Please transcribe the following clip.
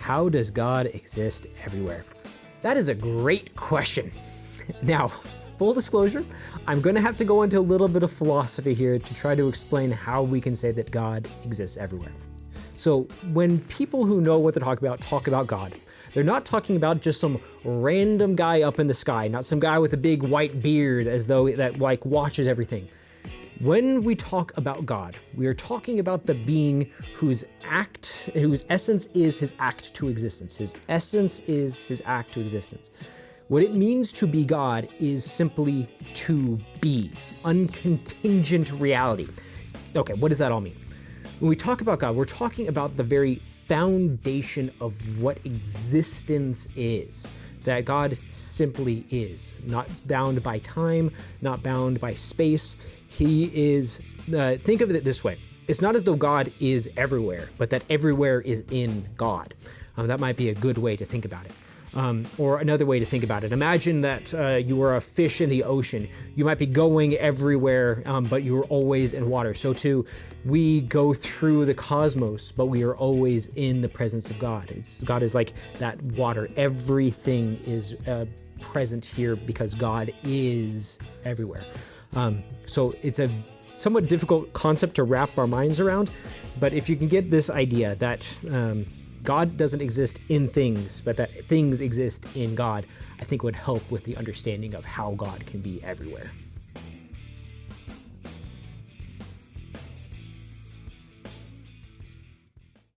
how does God exist everywhere? That is a great question. Now, full disclosure, I'm going to have to go into a little bit of philosophy here to try to explain how we can say that God exists everywhere. So when people who know what they're talk about God, they're not talking about just some random guy up in the sky, not some guy with a big white beard as though that like watches everything. When we talk about God, we are talking about the being whose essence is his act to existence. His essence is his act to existence. What it means to be God is simply to be, uncontingent reality. Okay, what does that all mean? When we talk about God, we're talking about the very foundation of what existence is. That God simply is, not bound by time, not bound by space. He is, think of it this way. It's not as though God is everywhere, but that everywhere is in God. That might be a good way to think about it. Or another way to think about it. Imagine that you were a fish in the ocean. You might be going everywhere, but you're always in water. So too, we go through the cosmos, but we are always in the presence of God. God is like that water. Everything is present here because God is everywhere. So it's a somewhat difficult concept to wrap our minds around, but if you can get this idea that God doesn't exist in things, but that things exist in God, I think would help with the understanding of how God can be everywhere.